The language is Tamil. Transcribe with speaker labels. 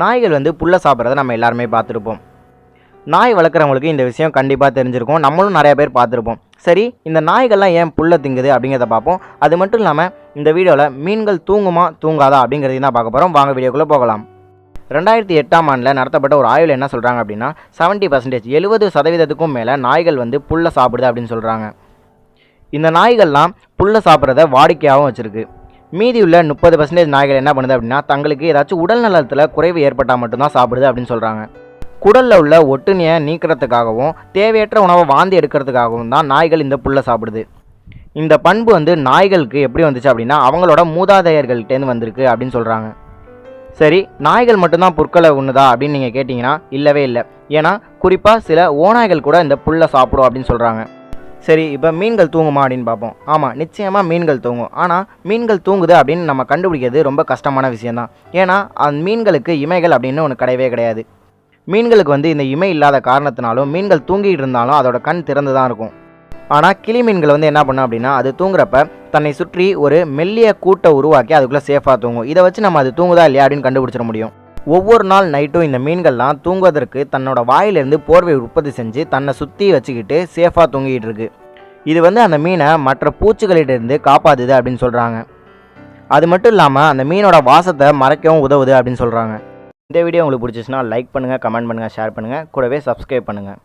Speaker 1: நாய்கள் வந்து புல்லை சாப்பிட்றத நம்ம எல்லாருமே பார்த்துருப்போம். நாய் வளர்க்குறவங்களுக்கு இந்த விஷயம் கண்டிப்பாக தெரிஞ்சிருக்கும். நம்மளும் நிறைய பேர் பார்த்துருப்போம். சரி, இந்த நாய்கள்லாம் ஏன் புல்லை திங்குது அப்படிங்கிறத பார்ப்போம். அது மட்டும் இல்லாமல் இந்த வீடியோவில் மீன்கள் தூங்குமா தூங்காதா அப்படிங்கிறதையும் தான் பார்க்க போகிறோம். வாங்க வீடியோக்குள்ளே போகலாம். 2008ஆம் ஆண்டில் நடத்தப்பட்ட ஒரு ஆய்வில் என்ன சொல்கிறாங்க அப்படின்னா 70% 70% மேலே நாய்கள் வந்து புல்லை சாப்பிடுது அப்படின்னு சொல்கிறாங்க. இந்த நாய்கள்லாம் புல்லை சாப்பிட்றத வாடிக்கையாகவும் வச்சுருக்கு. மீதி உள்ள 30% நாய்கள் என்ன பண்ணுது அப்படின்னா தங்களுக்கு ஏதாச்சும் உடல் நலத்தில் குறைவு ஏற்பட்டால் மட்டும்தான் சாப்பிடுது அப்படின்னு சொல்கிறாங்க. குடலில் உள்ள ஒட்டுண்ணியை நீக்கிறதுக்காகவும் தேவையற்ற உணவை வாந்தி எடுக்கிறதுக்காகவும் தான் நாய்கள் இந்த புல்லை சாப்பிடுது. இந்த பண்பு வந்து நாய்களுக்கு எப்படி வந்துச்சு அப்படின்னா அவங்களோட மூதாதையர்கள்ட்டேருந்து வந்திருக்கு அப்படின்னு சொல்கிறாங்க. சரி, நாய்கள் மட்டும்தான் புற்களை உண்ணுதா அப்படின்னு நீங்கள் கேட்டிங்கன்னா இல்லவே இல்லை. ஏன்னா குறிப்பாக சில ஓநாய்கள் கூட இந்த புல்லை சாப்பிடும் அப்படின்னு சொல்கிறாங்க. சரி, இப்போ மீன்கள் தூங்குமா அப்படின்னு பார்ப்போம். ஆமாம், நிச்சயமாக மீன்கள் தூங்கும். ஆனால் மீன்கள் தூங்குது அப்படின்னு நம்ம கண்டுபிடிக்கிறது ரொம்ப கஷ்டமான விஷயந்தான். ஏன்னா அந்த மீன்களுக்கு இமைகள் அப்படின்னு ஒன்று கிடையவே கிடையாது. மீன்களுக்கு வந்து இந்த இமை இல்லாத காரணத்தினாலும் மீன்கள் தூங்கிட்டு இருந்தாலும் அதோட கண் திறந்து தான் இருக்கும். ஆனால் கிளி மீன்கள் வந்து என்ன பண்ணும் அப்படின்னா அது தூங்குறப்ப தன்னை சுற்றி ஒரு மெல்லிய கூட்டை உருவாக்கி அதுக்குள்ளே சேஃபாக தூங்கும். இதை வச்சு நம்ம அது தூங்குதா இல்லையா அப்படின்னு கண்டுபிடிச்சிட முடியும். ஒவ்வொரு நாள் நைட்டும் இந்த மீன்கள்லாம் தூங்குவதற்கு தன்னோட வாயிலிருந்து போர்வை உற்பத்தி செஞ்சு தன்னை சுற்றி வச்சுக்கிட்டு சேஃபாக தூங்கிட்டு இருக்கு. இது வந்து அந்த மீனை மற்ற பூச்சிகளிலிருந்து காப்பாற்றுது அப்படின்னு சொல்கிறாங்க. அது மட்டும் இல்லாமல் அந்த மீனோட வாசத்தை மறைக்கவும் உதவுது அப்படின்னு சொல்கிறாங்க. இந்த வீடியோ உங்களுக்கு பிடிச்சிச்சுன்னா லைக் பண்ணுங்கள், கமெண்ட் பண்ணுங்கள், ஷேர் பண்ணுங்கள், கூடவே சப்ஸ்கிரைப் பண்ணுங்கள்.